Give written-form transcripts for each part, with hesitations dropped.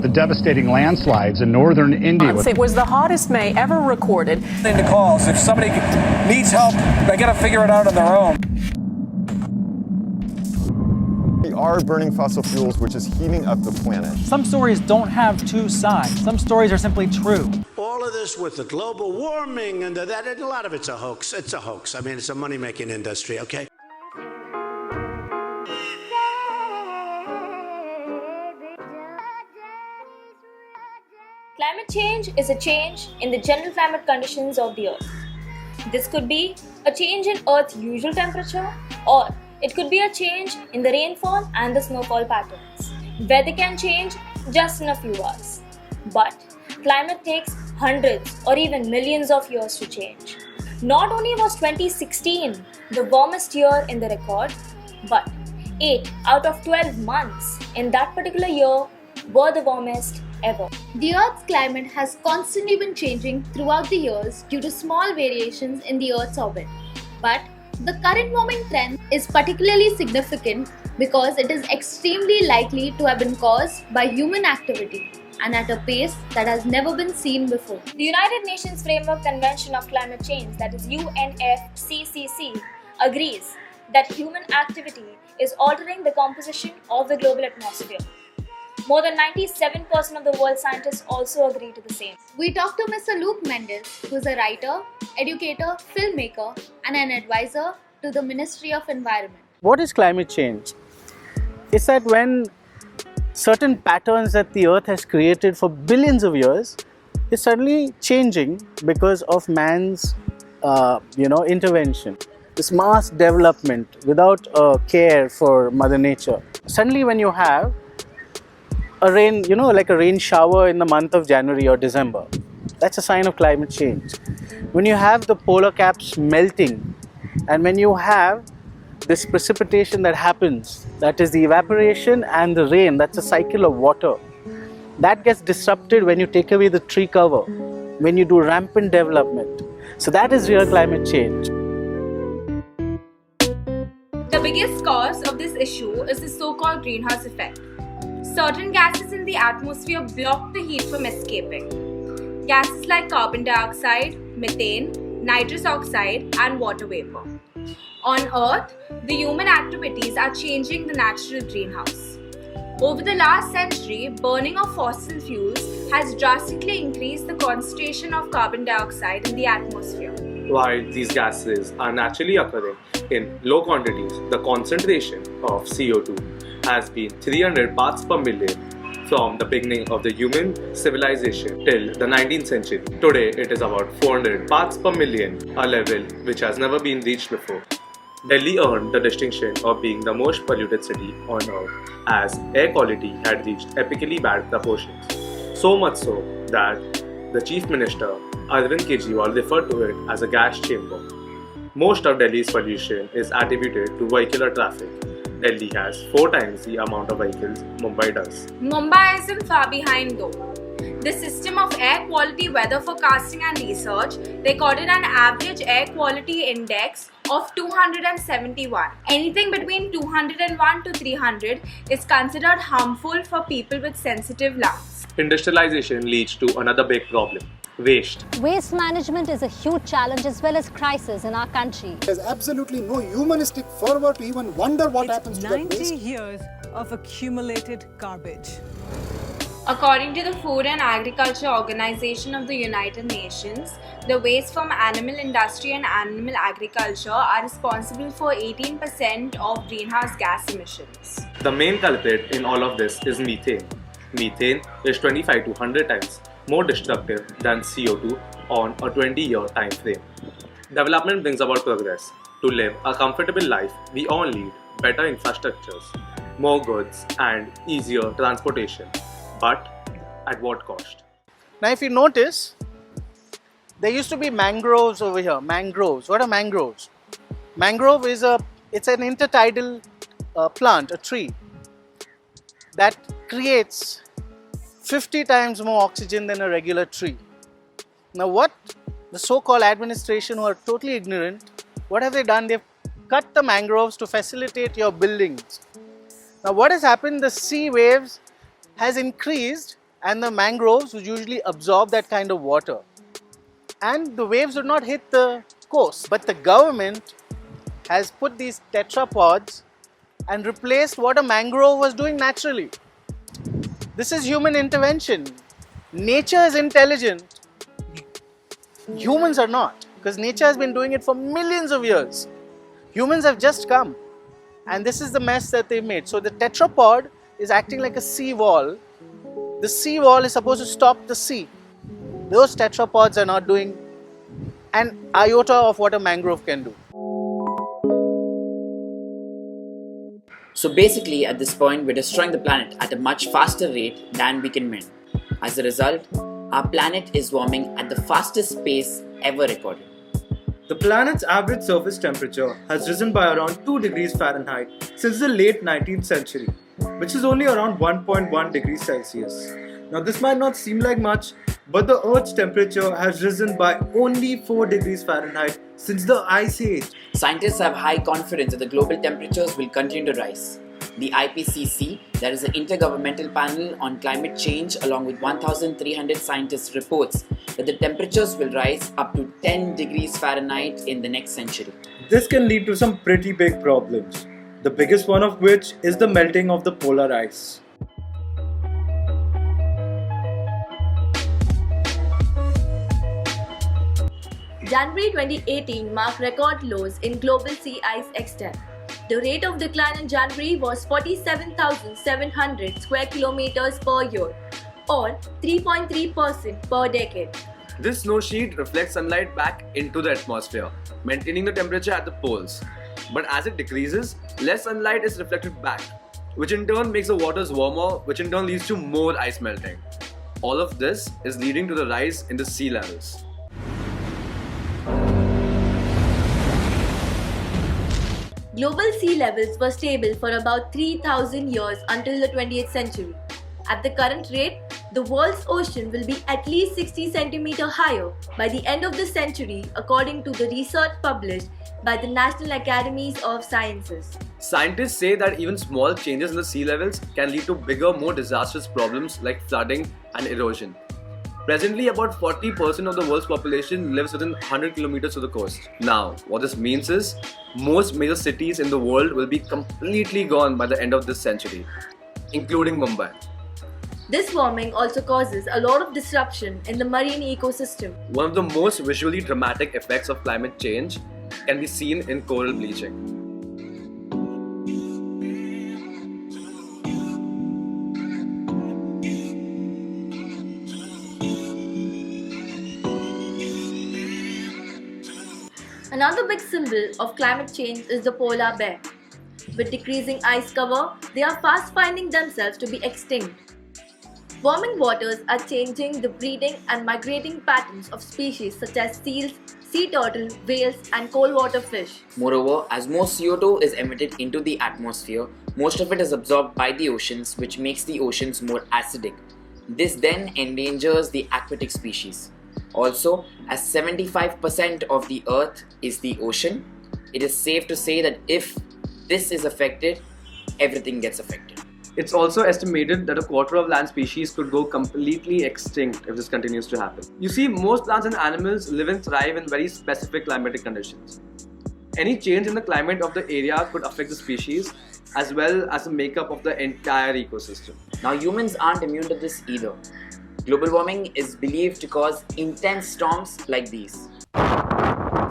The devastating landslides in northern India. It was the hottest May ever recorded. Into calls. If somebody needs help, they got to figure it out on their own. We are burning fossil fuels, which is heating up the planet. Some stories don't have two sides. Some stories are simply true. All of this with the global warming and that, a lot of it's a hoax. It's a hoax. I mean, it's a money-making industry, okay? Climate change is a change in the general climate conditions of the Earth. This could be a change in Earth's usual temperature, or it could be a change in the rainfall and the snowfall patterns. Weather can change just in a few hours. But climate takes hundreds or even millions of years to change. Not only was 2016 the warmest year in the record, but 8 out of 12 months in that particular year were the warmest ever. The Earth's climate has constantly been changing throughout the years due to small variations in the Earth's orbit. But the current warming trend is particularly significant because it is extremely likely to have been caused by human activity and at a pace that has never been seen before. The United Nations Framework Convention of Climate Change, that is UNFCCC, agrees that human activity is altering the composition of the global atmosphere. More than 97% of the world scientists also agree to the same. We talked to Mr. Luke Mendes, who is a writer, educator, filmmaker, and an advisor to the Ministry of Environment. What is climate change? It's that when certain patterns that the Earth has created for billions of years is suddenly changing because of man's intervention. This mass development without care for Mother Nature. Suddenly when you have a rain, like a rain shower in the month of January or December, that's a sign of climate change. When you have the polar caps melting, and when you have this precipitation that happens, that is the evaporation and the rain, that's a cycle of water. That gets disrupted when you take away the tree cover, when you do rampant development. So that is real climate change. The biggest cause of this issue is the so-called greenhouse effect. Certain gases in the atmosphere block the heat from escaping. Gases like carbon dioxide, methane, nitrous oxide, and water vapor. On Earth, the human activities are changing the natural greenhouse. Over the last century, burning of fossil fuels has drastically increased the concentration of carbon dioxide in the atmosphere. While these gases are naturally occurring in low quantities, the concentration of CO2 has been 300 parts per million from the beginning of the human civilization till the 19th century. Today, it is about 400 parts per million, a level which has never been reached before. Delhi earned the distinction of being the most polluted city on earth as air quality had reached epically bad proportions. So much so that the Chief Minister, Arvind Kejriwal, referred to it as a gas chamber. Most of Delhi's pollution is attributed to vehicular traffic. Delhi has 4 times the amount of vehicles Mumbai does. Mumbai isn't far behind though. The system of air quality weather forecasting and research recorded an average air quality index of 271. Anything between 201 to 300 is considered harmful for people with sensitive lungs. Industrialization leads to another big problem: waste. Waste management is a huge challenge as well as crisis in our country. There's absolutely no humanistic fervor to even wonder what happens to that waste. 90 years of accumulated garbage. According to the Food and Agriculture Organization of the United Nations, the waste from animal industry and animal agriculture are responsible for 18% of greenhouse gas emissions. The main culprit in all of this is methane. Methane is 25 to 100 times more destructive than CO2 on a 20-year time frame. Development brings about progress. To live a comfortable life, we all need better infrastructures, more goods, and easier transportation. But at what cost? Now if you notice, there used to be mangroves over here. Mangroves. What are mangroves? Mangrove is it's an intertidal plant, a tree, that creates 50 times more oxygen than a regular tree. Now what the so-called administration, who are totally ignorant, what have they done? They've cut the mangroves to facilitate your buildings. Now what has happened? The sea waves has increased and the mangroves would usually absorb that kind of water. And the waves would not hit the coast. But the government has put these tetrapods and replaced what a mangrove was doing naturally. This is human intervention. Nature is intelligent. Humans are not, because nature has been doing it for millions of years. Humans have just come, and this is the mess that they've made. So the tetrapod is acting like a sea wall. The sea wall is supposed to stop the sea. Those tetrapods are not doing an iota of what a mangrove can do. So basically, at this point, we're destroying the planet at a much faster rate than we can mend. As a result, our planet is warming at the fastest pace ever recorded. The planet's average surface temperature has risen by around 2 degrees Fahrenheit since the late 19th century, which is only around 1.1 degrees Celsius. Now this might not seem like much, but the Earth's temperature has risen by only 4 degrees Fahrenheit since the Ice Age. Scientists have high confidence that the global temperatures will continue to rise. The IPCC, that is the Intergovernmental Panel on Climate Change, along with 1,300 scientists, reports that the temperatures will rise up to 10 degrees Fahrenheit in the next century. This can lead to some pretty big problems, the biggest one of which is the melting of the polar ice. January 2018 marked record lows in global sea ice extent. The rate of decline in January was 47,700 square kilometers per year, or 3.3% per decade. This snow sheet reflects sunlight back into the atmosphere, maintaining the temperature at the poles. But as it decreases, less sunlight is reflected back, which in turn makes the waters warmer, which in turn leads to more ice melting. All of this is leading to the rise in the sea levels. Global sea levels were stable for about 3,000 years until the 20th century. At the current rate, the world's ocean will be at least 60 centimeters higher by the end of the century, according to the research published by the National Academies of Sciences. Scientists say that even small changes in the sea levels can lead to bigger, more disastrous problems like flooding and erosion. Presently, about 40% of the world's population lives within 100 kilometers of the coast. Now, what this means is, most major cities in the world will be completely gone by the end of this century, including Mumbai. This warming also causes a lot of disruption in the marine ecosystem. One of the most visually dramatic effects of climate change can be seen in coral bleaching. Another big symbol of climate change is the polar bear. With decreasing ice cover, they are fast finding themselves to be extinct. Warming waters are changing the breeding and migrating patterns of species such as seals, sea turtle, whales, and cold water fish. Moreover, as more CO2 is emitted into the atmosphere, most of it is absorbed by the oceans, which makes the oceans more acidic. This then endangers the aquatic species. Also, as 75% of the Earth is the ocean, it is safe to say that if this is affected, everything gets affected. It's also estimated that a quarter of land species could go completely extinct if this continues to happen. You see, most plants and animals live and thrive in very specific climatic conditions. Any change in the climate of the area could affect the species as well as the makeup of the entire ecosystem. Now, humans aren't immune to this either. Global warming is believed to cause intense storms like these.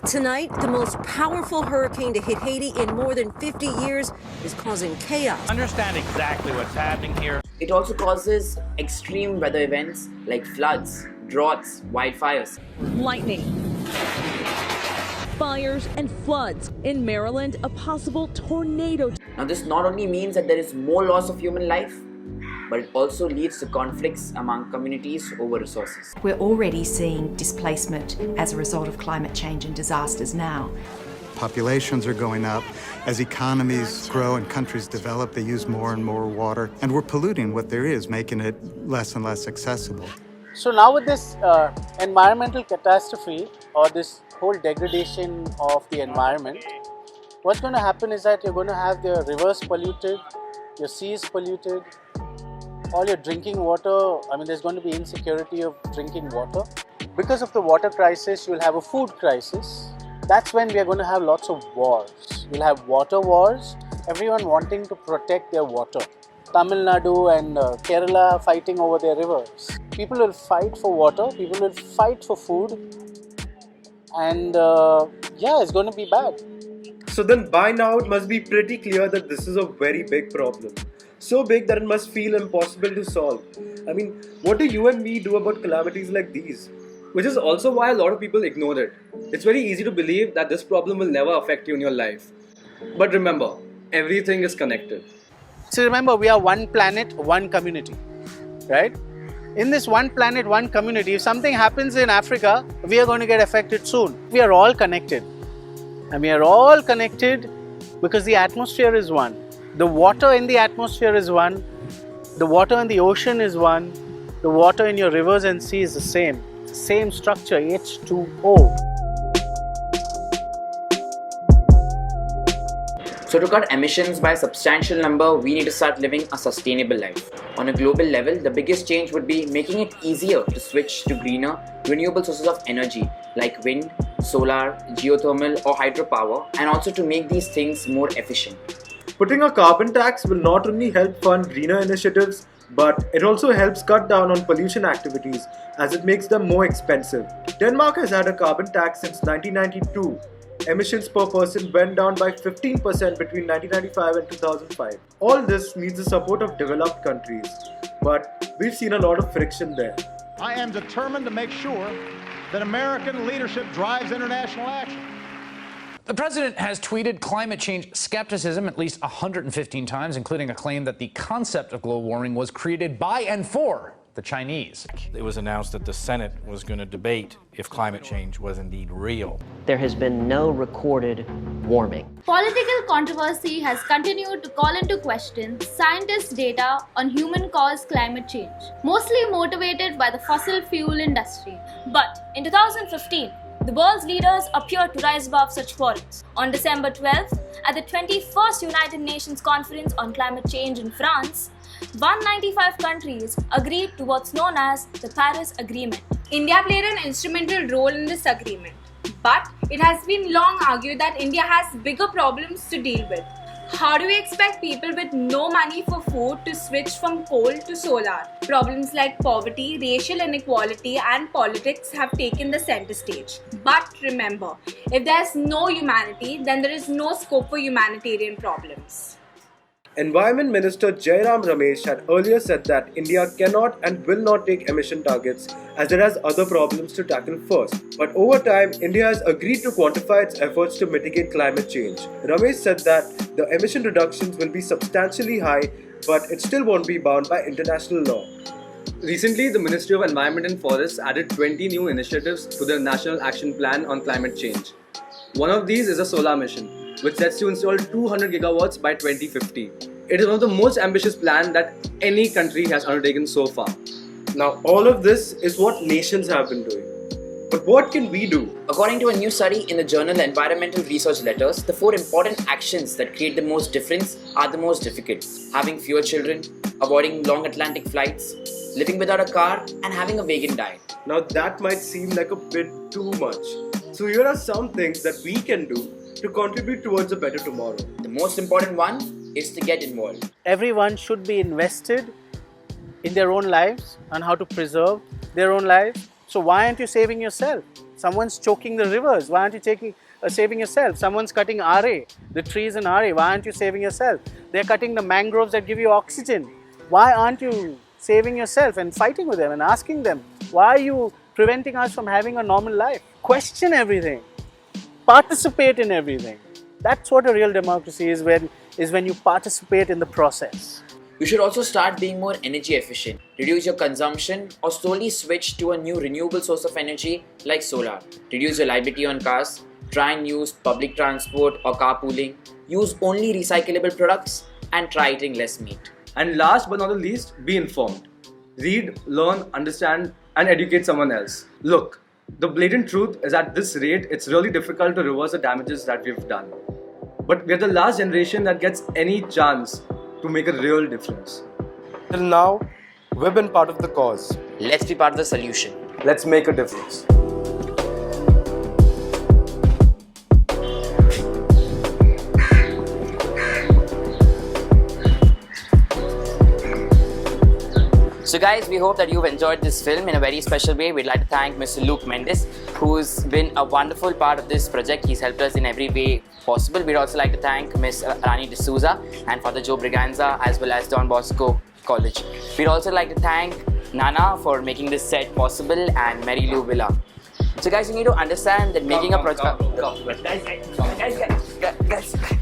Tonight, the most powerful hurricane to hit Haiti in more than 50 years is causing chaos. Understand exactly what's happening here. It also causes extreme weather events like floods, droughts, wildfires. Lightning, fires, and floods. In Maryland, a possible tornado. Now, this not only means that there is more loss of human life, but it also leads to conflicts among communities over resources. We're already seeing displacement as a result of climate change and disasters now. Populations are going up. As economies grow and countries develop, they use more and more water, and we're polluting what there is, making it less and less accessible. So now with this environmental catastrophe, or this whole degradation of the environment, what's going to happen is that you're going to have the rivers polluted, your seas polluted, all your drinking water, there's going to be insecurity of drinking water. Because of the water crisis, you'll have a food crisis. That's when we are going to have lots of wars. You'll have water wars, everyone wanting to protect their water. Tamil Nadu and Kerala fighting over their rivers. People will fight for water, people will fight for food, and it's going to be bad. So then by now it must be pretty clear that this is a very big problem. So big that it must feel impossible to solve. What do you and me do about calamities like these? Which is also why a lot of people ignore it. It's very easy to believe that this problem will never affect you in your life. But remember, everything is connected. So remember, we are one planet, one community, right? In this one planet, one community, if something happens in Africa, we are going to get affected soon. We are all connected. And we are all connected because the atmosphere is one. The water in the atmosphere is one. The water in the ocean is one. The water in your rivers and seas is the same. Same structure, H2O. So to cut emissions by a substantial number, we need to start living a sustainable life. On a global level, the biggest change would be making it easier to switch to greener, renewable sources of energy like wind, solar, geothermal or hydropower, and also to make these things more efficient. Putting a carbon tax will not only help fund greener initiatives, but it also helps cut down on pollution activities as it makes them more expensive. Denmark has had a carbon tax since 1992. Emissions per person went down by 15% between 1995 and 2005. All this needs the support of developed countries, but we've seen a lot of friction there. I am determined to make sure that American leadership drives international action. The president has tweeted climate change skepticism at least 115 times, including a claim that the concept of global warming was created by and for the Chinese. It was announced that the Senate was going to debate if climate change was indeed real. There has been no recorded warming. Political controversy has continued to call into question scientists' data on human-caused climate change, mostly motivated by the fossil fuel industry. But in 2015, the world's leaders appeared to rise above such quarrels. On December 12th, at the 21st United Nations Conference on Climate Change in France, 195 countries agreed to what's known as the Paris Agreement. India played an instrumental role in this agreement, but it has been long argued that India has bigger problems to deal with. How do we expect people with no money for food to switch from coal to solar? Problems like poverty, racial inequality, and politics have taken the center stage. But remember, if there's no humanity, then there is no scope for humanitarian problems. Environment Minister Jairam Ramesh had earlier said that India cannot and will not take emission targets as it has other problems to tackle first. But over time, India has agreed to quantify its efforts to mitigate climate change. Ramesh said that the emission reductions will be substantially high, but it still won't be bound by international law. Recently, the Ministry of Environment and Forests added 20 new initiatives to the National Action Plan on Climate Change. One of these is a solar mission, which sets to install 200 gigawatts by 2050. It is one of the most ambitious plans that any country has undertaken so far. Now, all of this is what nations have been doing. But what can we do? According to a new study in the journal Environmental Research Letters, the 4 important actions that create the most difference are the most difficult. Having fewer children, avoiding long Atlantic flights, living without a car, and having a vegan diet. Now that might seem like a bit too much. So here are some things that we can do to contribute towards a better tomorrow. The most important one is to get involved. Everyone should be invested in their own lives and how to preserve their own lives. So why aren't you saving yourself? Someone's choking the rivers. Why aren't you saving yourself? Someone's cutting RA, the trees in RA. Why aren't you saving yourself? They're cutting the mangroves that give you oxygen. Why aren't you saving yourself and fighting with them and asking them, why are you preventing us from having a normal life? Question everything. Participate in everything. That's what a real democracy is when you participate in the process. You should also start being more energy efficient. Reduce your consumption or slowly switch to a new renewable source of energy like solar. Reduce your liability on cars. Try and use public transport or carpooling. Use only recyclable products and try eating less meat. And last but not the least, be informed. Read, learn, understand and educate someone else. Look, the blatant truth is at this rate, it's really difficult to reverse the damages that we've done. But we're the last generation that gets any chance to make a real difference. Till now, We've been part of the cause. Let's be part of the solution. Let's make a difference. So guys, we hope that you've enjoyed this film in a very special way. We'd like to thank Mr. Luke Mendes, who's been a wonderful part of this project. He's helped us in every way possible. We'd also like to thank Ms. Rani D'Souza and Father Joe Briganza, as well as Don Bosco College. We'd also like to thank Nana for making this set possible, and Mary Lou Villa. So guys, you need to understand that making a project... Guys.